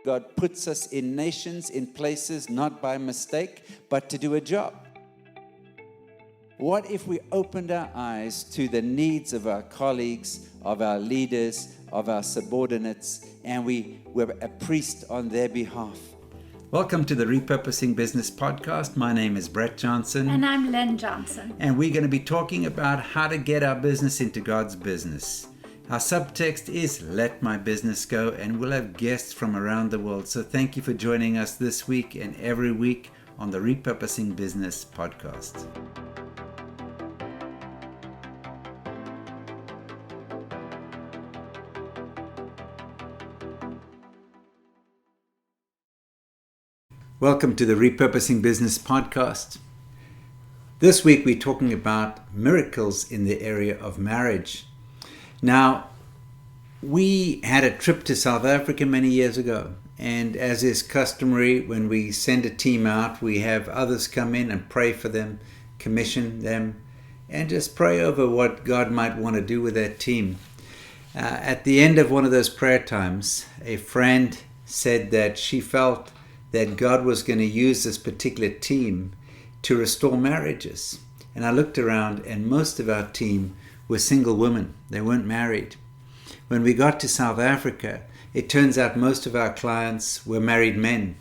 God puts us in nations, in places, not by mistake, but to do a job. What if we opened our eyes to the needs of our colleagues, of our leaders, of our subordinates, and we were a priest on their behalf? Welcome to the Repurposing Business Podcast. My name is Brett Johnson. And I'm Lynn Johnson. And we're going to be talking about how to get our business into God's business. Our subtext is Let My Business Go, and we'll have guests from around the world. So thank you for joining us this week and every week on the Repurposing Business Podcast. Welcome to the Repurposing Business Podcast. This week we're talking about miracles in the area of marriage. Now, we had a trip to South Africa many years ago, and as is customary, when we send a team out, we have others come in and pray for them, commission them, and just pray over what God might want to do with that team. At the end of one of those prayer times, a friend said that she felt that God was going to use this particular team to restore marriages. And I looked around, and most of our team were single women. They weren't married. When we got to South Africa, it turns out most of our clients were married men.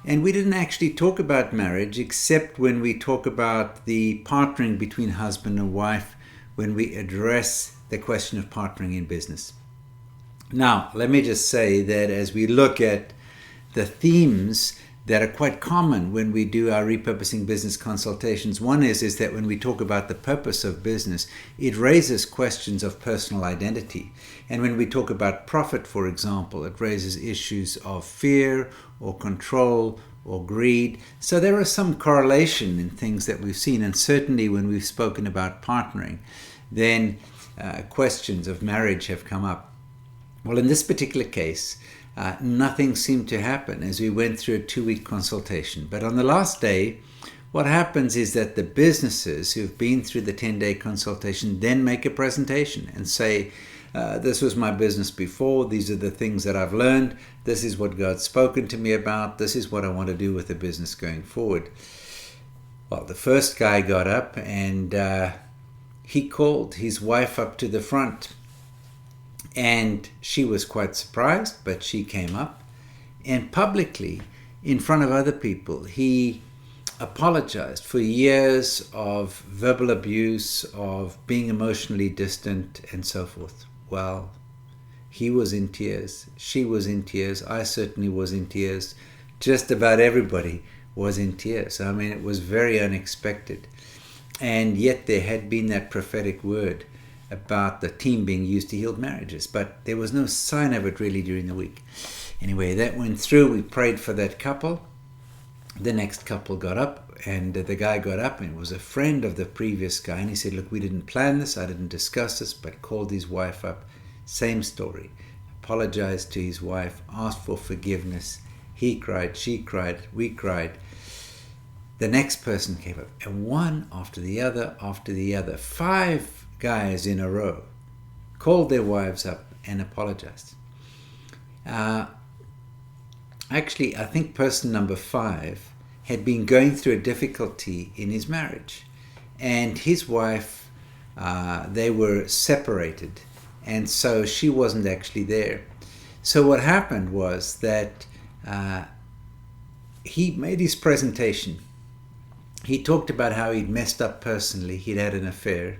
And we didn't actually talk about marriage except when we talk about the partnering between husband and wife, when we address the question of partnering in business. Now, let me just say that as we look at the themes that are quite common when we do our repurposing business consultations. One is that when we talk about the purpose of business, it raises questions of personal identity. And when we talk about profit, for example, it raises issues of fear or control or greed. So there are some correlation in things that we've seen. And certainly when we've spoken about partnering, then questions of marriage have come up. Well, in this particular case, nothing seemed to happen as we went through a 2-week consultation. But on the last day, what happens is that the businesses who've been through the 10-day consultation then make a presentation and say, this was my business before, these are the things that I've learned, this is what God's spoken to me about, this is what I want to do with the business going forward. Well, the first guy got up and he called his wife up to the front. And she was quite surprised, but she came up, and publicly, in front of other people, he apologized for years of verbal abuse, of being emotionally distant, and so forth. Well, he was in tears, she was in tears, I certainly was in tears, just about everybody was in tears. I mean, it was very unexpected. And yet there had been that prophetic word about the team being used to heal marriages, but there was no sign of it really during the week. Anyway, that went through. We prayed for that couple. The next couple got up, and the guy got up, and it was a friend of the previous guy, and he said, look, we didn't plan this, I didn't discuss this, but called his wife up. Same story. Apologized to his wife, asked for forgiveness. He cried, she cried, we cried. The next person came up, and one after the other, 5 guys in a row called their wives up and apologized. Actually, I think person number 5 had been going through a difficulty in his marriage, and his wife, they were separated, and so she wasn't actually there. So what happened was that he made his presentation. He talked about how he'd messed up personally, he'd had an affair.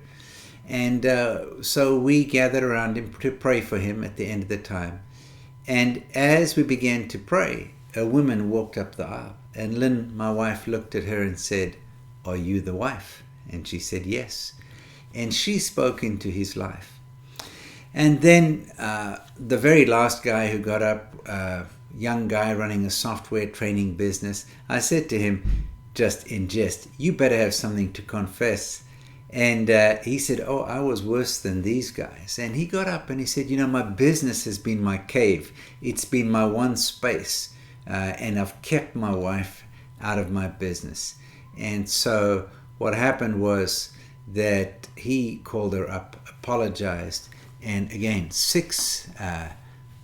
And so we gathered around him to pray for him at the end of the time. And as we began to pray, a woman walked up the aisle. And Lynn, my wife, looked at her and said, are you the wife? And she said, yes. And she spoke into his life. And then the very last guy who got up, young guy running a software training business, I said to him, just in jest, you better have something to confess. And he said, oh, I was worse than these guys. And he got up and he said, my business has been my cave. It's been my one space. And I've kept my wife out of my business. And so what happened was that he called her up, apologized. And again, 6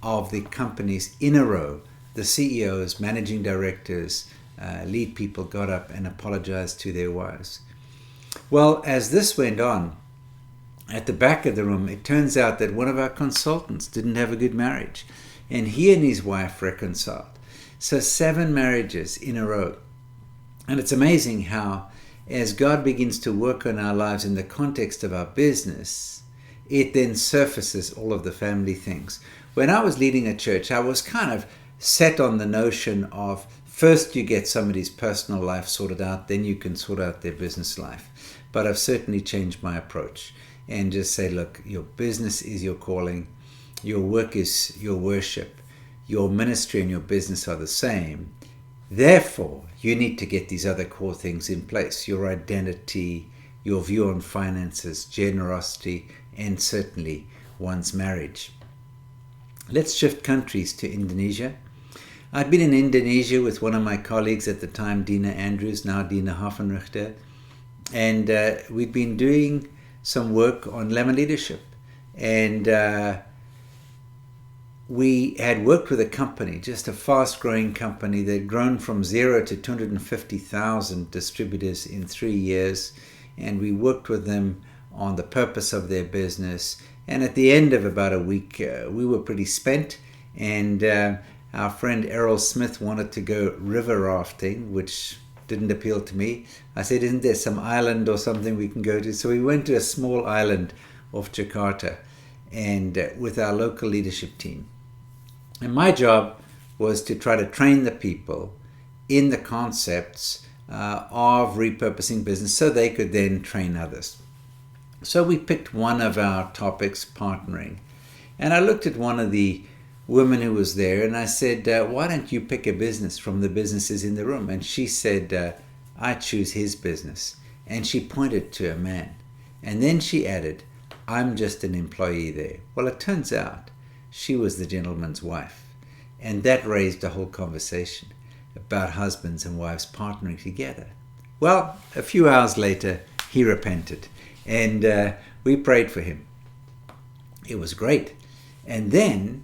of the companies in a row the CEOs, managing directors, lead people got up and apologized to their wives. Well, as this went on, at the back of the room, it turns out that one of our consultants didn't have a good marriage, and he and his wife reconciled. So 7 marriages in a row. And it's amazing how, as God begins to work on our lives in the context of our business, it then surfaces all of the family things. When I was leading a church, I was kind of set on the notion of first you get somebody's personal life sorted out, then you can sort out their business life. But I've certainly changed my approach and just say, look, your business is your calling, your work is your worship, your ministry and your business are the same. Therefore, you need to get these other core things in place: your identity, your view on finances, generosity, and certainly one's marriage. Let's shift countries to Indonesia. I'd been in Indonesia with one of my colleagues at the time, Dina Andrews, now Dina Hafenrichter, and we'd been doing some work on lemon leadership. And we had worked with a company, just a fast-growing company that had grown from 0 to 250,000 distributors in 3 years. And we worked with them on the purpose of their business. And at the end of about a week, we were pretty spent. And our friend Errol Smith wanted to go river rafting, which didn't appeal to me. I said, isn't there some island or something we can go to? So we went to a small island off Jakarta and with our local leadership team. And my job was to try to train the people in the concepts of repurposing business so they could then train others. So we picked one of our topics, partnering. And I looked at one of the women who was there and I said, why don't you pick a business from the businesses in the room? And she said, I choose his business. And she pointed to a man. And then she added, I'm just an employee there. Well, it turns out she was the gentleman's wife. And that raised a whole conversation about husbands and wives partnering together. Well, a few hours later, he repented. And we prayed for him. It was great. And then,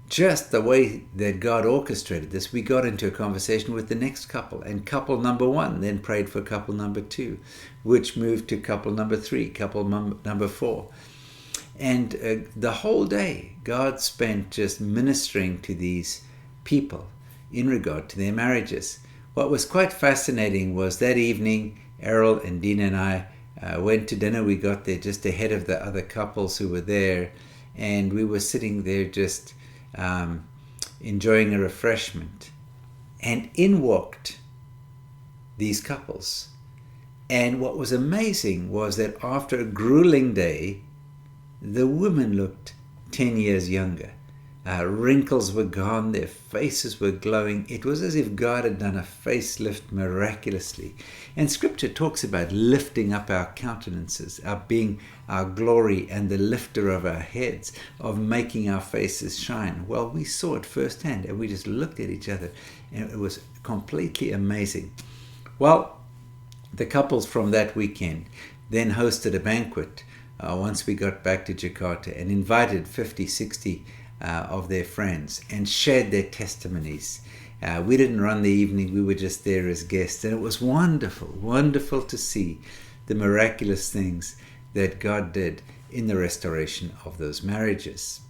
just the way that God orchestrated this, we got into a conversation with the next couple. And couple number 1 then prayed for couple number 2, which moved to couple number 3, couple number 4. And the whole day, God spent just ministering to these people in regard to their marriages. What was quite fascinating was that evening, Errol and Dina and I went to dinner. We got there just ahead of the other couples who were there. And we were sitting there just enjoying a refreshment. And in walked these couples. And what was amazing was that after a grueling day, the women looked 10 years younger. Wrinkles were gone, their faces were glowing. It was as if God had done a facelift miraculously. And Scripture talks about lifting up our countenances, our being our glory and the lifter of our heads, of making our faces shine. Well, we saw it firsthand and we just looked at each other and it was completely amazing. Well, the couples from that weekend then hosted a banquet once we got back to Jakarta and invited 50, 60 of their friends and shared their testimonies. We didn't run the evening, we were just there as guests. And it was wonderful, wonderful to see the miraculous things that God did in the restoration of those marriages.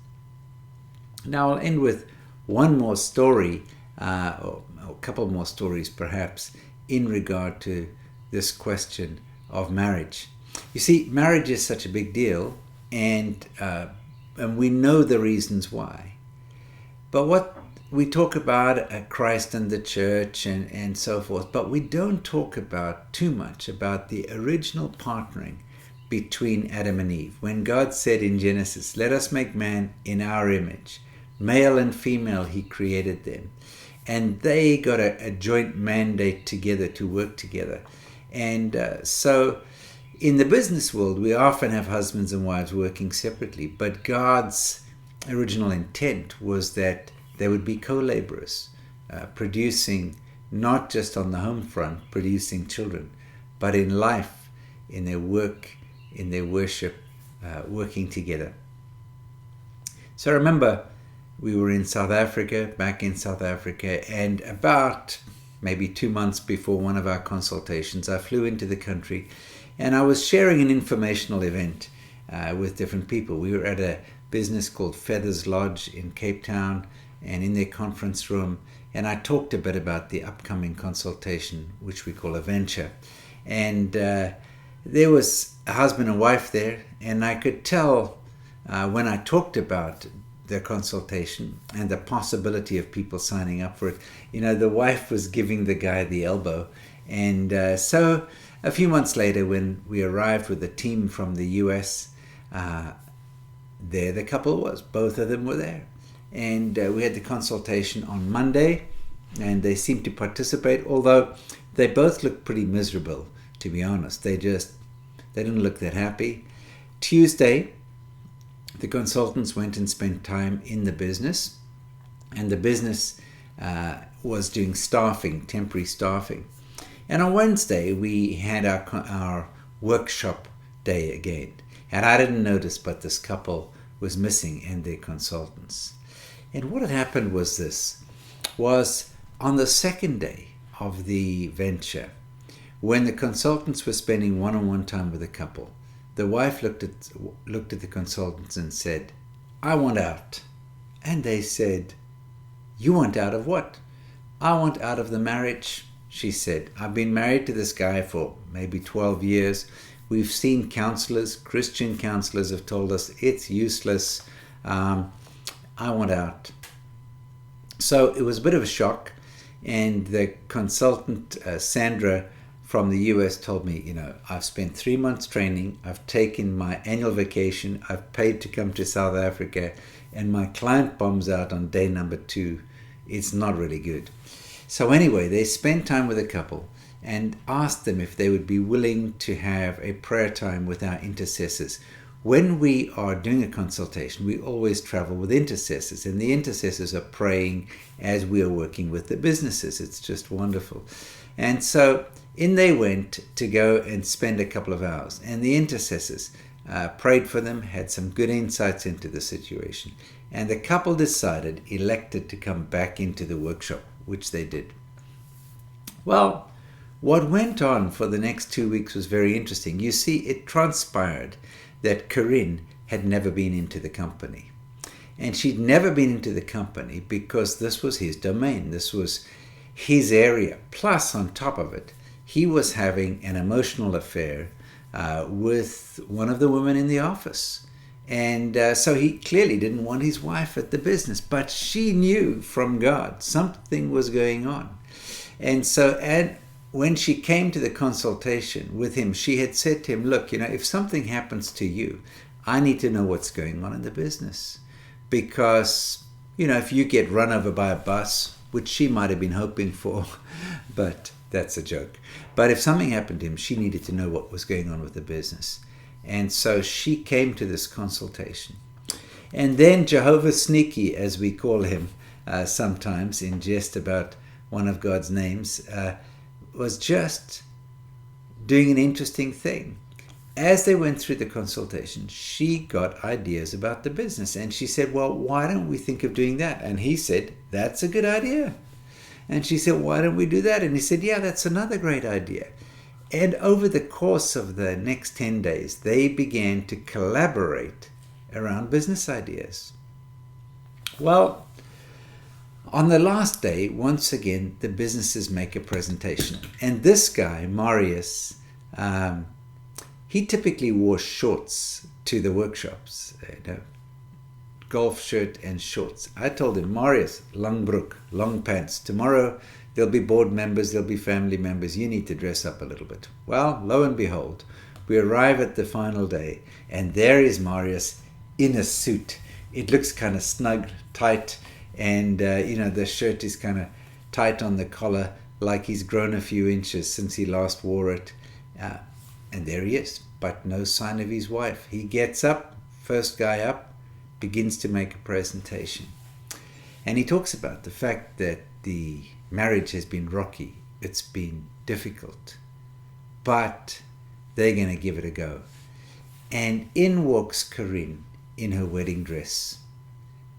Now I'll end with one more story, or a couple more stories perhaps, in regard to this question of marriage. You see, marriage is such a big deal, and we know the reasons why. But what we talk about Christ and the church and so forth, but we don't talk about too much about the original partnering between Adam and Eve. When God said in Genesis, let us make man in our image, male and female, he created them. And they got a joint mandate together to work together. And so in the business world, we often have husbands and wives working separately, but God's original intent was that they would be co-laborers, producing not just on the home front, producing children, but in life, in their work, in their worship, working together. So remember, we were in South Africa, back in South Africa, and about maybe 2 months before one of our consultations, I flew into the country and I was sharing an informational event with different people. We were at a business called Feathers Lodge in Cape Town and in their conference room, and I talked a bit about the upcoming consultation, which we call a venture. And there was a husband and wife there, and I could tell when I talked about the consultation and the possibility of people signing up for it, the wife was giving the guy the elbow. And so a few months later, when we arrived with a team from the US, there the couple was. Both of them were there. And we had the consultation on Monday, and they seemed to participate, although they both looked pretty miserable, to be honest. They didn't look that happy. Tuesday, the consultants went and spent time in the business, and the business was doing staffing, temporary staffing. And on Wednesday, we had our workshop day again. And I didn't notice, but this couple was missing and their consultants. And what had happened was on the second day of the venture, when the consultants were spending one-on-one time with the couple, the wife looked at the consultants and said, "I want out." And they said, "You want out of what?" "I want out of the marriage," she said. "I've been married to this guy for maybe 12 years. We've seen counselors, Christian counselors have told us it's useless. I want out." So it was a bit of a shock. And the consultant, Sandra, from the US told me, I've spent 3 months training, I've taken my annual vacation, I've paid to come to South Africa, and my client bombs out on day number 2. It's not really good. So anyway, they spent time with a couple and asked them if they would be willing to have a prayer time with our intercessors. When we are doing a consultation, we always travel with intercessors, and the intercessors are praying as we are working with the businesses. It's just wonderful. And so in they went to go and spend a couple of hours, and the intercessors prayed for them, had some good insights into the situation, and the couple elected to come back into the workshop, which they did. Well, what went on for the next 2 weeks was very interesting. You see, it transpired that Corinne had never been into the company. And she'd never been into the company because this was his domain. This was his area. Plus, on top of it, he was having an emotional affair with one of the women in the office. And so he clearly didn't want his wife at the business. But she knew from God something was going on. And so when she came to the consultation with him, she had said to him, "Look, if something happens to you, I need to know what's going on in the business. Because, if you get run over by a bus," which she might have been hoping for, but that's a joke. But if something happened to him, she needed to know what was going on with the business. And so she came to this consultation. And then Jehovah Sneaky, as we call him sometimes in jest about one of God's names, was just doing an interesting thing. As they went through the consultation, she got ideas about the business, and she said, "Well, why don't we think of doing that?" And he said, "That's a good idea." And she said, "Why don't we do that?" And he said, "Yeah, that's another great idea." And over the course of the next 10 days, they began to collaborate around business ideas. Well, on the last day, once again, the businesses make a presentation. And this guy, Marius, he typically wore shorts to the workshops, golf shirt and shorts. I told him, "Marius, long broek, long pants. Tomorrow there'll be board members, there'll be family members. You need to dress up a little bit." Well, lo and behold, we arrive at the final day, and there is Marius in a suit. It looks kind of snug, tight, and the shirt is kind of tight on the collar, like he's grown a few inches since he last wore it. And there he is, but no sign of his wife. He gets up, first guy up, begins to make a presentation. And he talks about the fact that the marriage has been rocky. It's been difficult. But they're going to give it a go. And in walks Corinne in her wedding dress.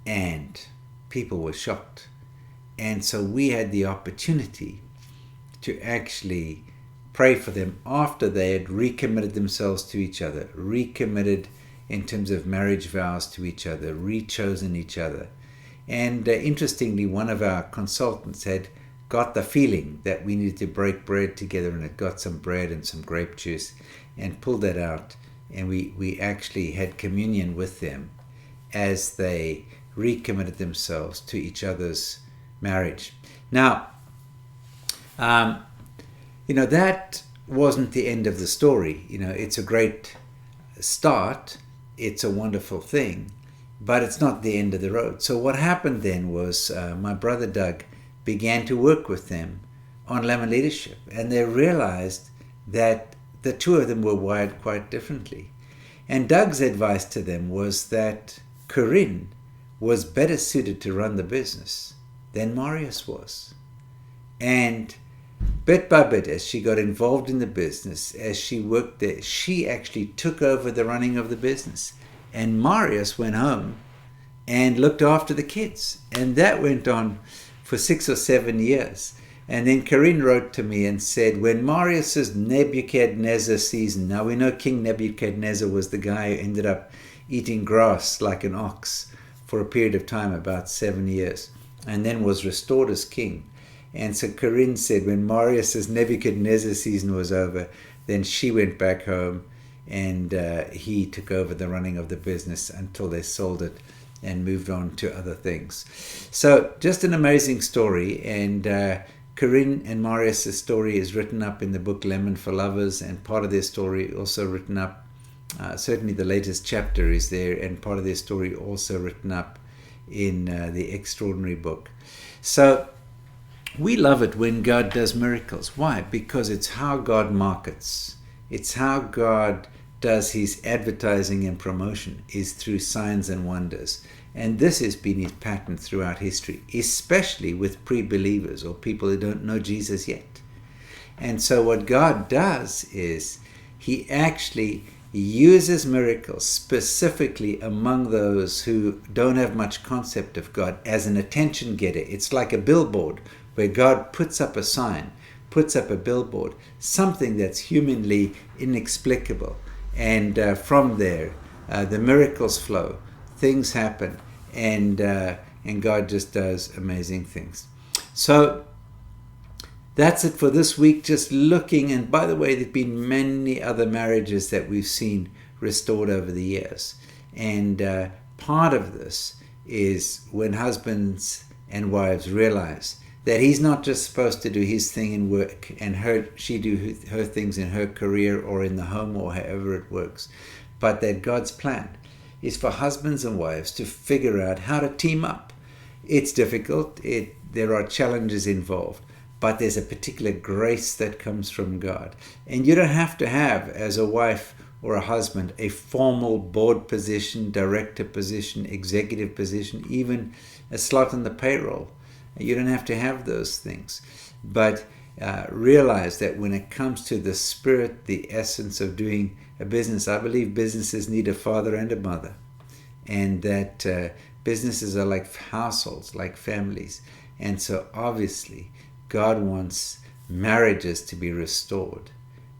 And people were shocked. And so we had the opportunity to actually pray for them after they had recommitted themselves to each other, recommitted in terms of marriage vows to each other, rechosen each other. And interestingly, one of our consultants had got the feeling that we needed to break bread together, and had got some bread and some grape juice and pulled that out. And we actually had communion with them as they recommitted themselves to each other's marriage. Now, that wasn't the end of the story. It's a great start. It's a wonderful thing, but it's not the end of the road. So what happened then was my brother Doug began to work with them on lemon leadership, and they realized that the two of them were wired quite differently. And Doug's advice to them was that Corinne was better suited to run the business than Marius was. And bit by bit, as she got involved in the business, as she worked there, she actually took over the running of the business. And Marius went home and looked after the kids. And that went on for 6 or 7 years. And then Corinne wrote to me and said, when Marius's Nebuchadnezzar season, now we know King Nebuchadnezzar was the guy who ended up eating grass like an ox for a period of time, about 7 years, and then was restored as king. And so Corinne said when Marius's Nebuchadnezzar season was over, then she went back home, and he took over the running of the business until they sold it and moved on to other things. So just an amazing story. And Corinne and Marius' story is written up in the book Lemon for Lovers, and part of their story also written up, certainly the latest chapter is there, and part of their story also written up in the Extraordinary book. So we love it when God does miracles. Why? Because it's how God markets. It's how God does his advertising and promotion, is through signs and wonders. And this has been his pattern throughout history, especially with pre-believers or people who don't know Jesus yet. And so what God does is he actually uses miracles specifically among those who don't have much concept of God as an attention getter. It's like a billboard where God puts up a sign, puts up a billboard, something that's humanly inexplicable. And from there, the miracles flow, things happen, and God just does amazing things. So that's it for this week, just looking. And by the way, there've been many other marriages that we've seen restored over the years. And part of this is when husbands and wives realize that he's not just supposed to do his thing in work and she do her things in her career or in the home or however it works, but that God's plan is for husbands and wives to figure out how to team up. It's difficult. There are challenges involved, but there's a particular grace that comes from God. And you don't have to have, as a wife or a husband, a formal board position, director position, executive position, even a slot on the payroll. You don't have to have those things. But realize that when it comes to the spirit, the essence of doing a business, I believe businesses need a father and a mother. And that businesses are like households, like families. And so obviously, God wants marriages to be restored.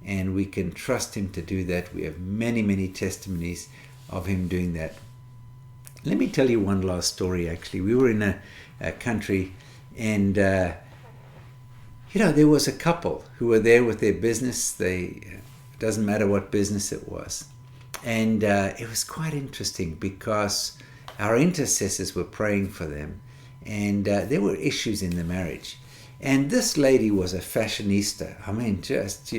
And we can trust him to do that. We have many, many testimonies of him doing that. Let me tell you one last story, actually. We were in a country, and there was a couple who were there with their business. It doesn't matter what business it was. And it was quite interesting because our intercessors were praying for them, and there were issues in the marriage. And this lady was a fashionista. I mean, just,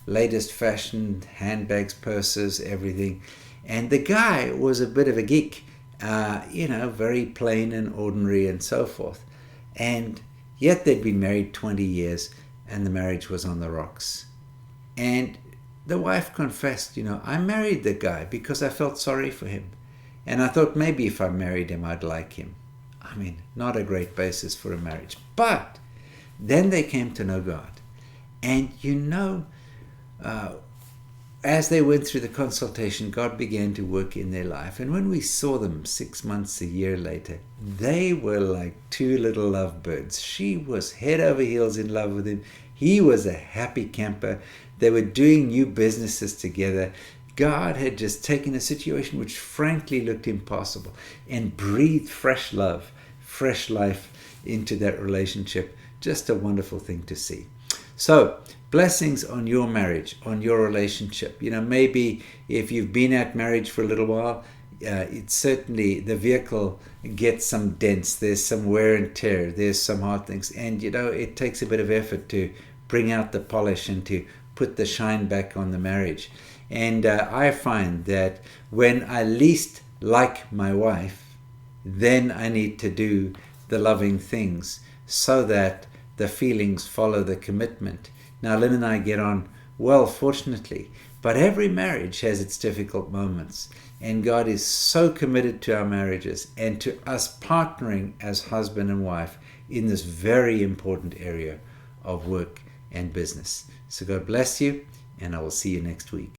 latest fashion, handbags, purses, everything. And the guy was a bit of a geek, very plain and ordinary and so forth. And yet they'd been married 20 years and the marriage was on the rocks. And the wife confessed, I married the guy because I felt sorry for him. And I thought maybe if I married him, I'd like him. I mean, not a great basis for a marriage. But then they came to know God. And as they went through the consultation, God began to work in their life. And when we saw them 6 months, a year later, they were like two little lovebirds. She was head over heels in love with him. He was a happy camper. They were doing new businesses together. God had just taken a situation which frankly looked impossible and breathed fresh love, fresh life into that relationship. Just a wonderful thing to see. So, blessings on your marriage, on your relationship. Maybe if you've been at marriage for a little while, it's certainly the vehicle gets some dents. There's some wear and tear. There's some hard things. And, it takes a bit of effort to bring out the polish and to put the shine back on the marriage. And I find that when I least like my wife, then I need to do the loving things so that the feelings follow the commitment. Now, Lynn and I get on well, fortunately, but every marriage has its difficult moments. And God is so committed to our marriages and to us partnering as husband and wife in this very important area of work and business. So God bless you, and I will see you next week.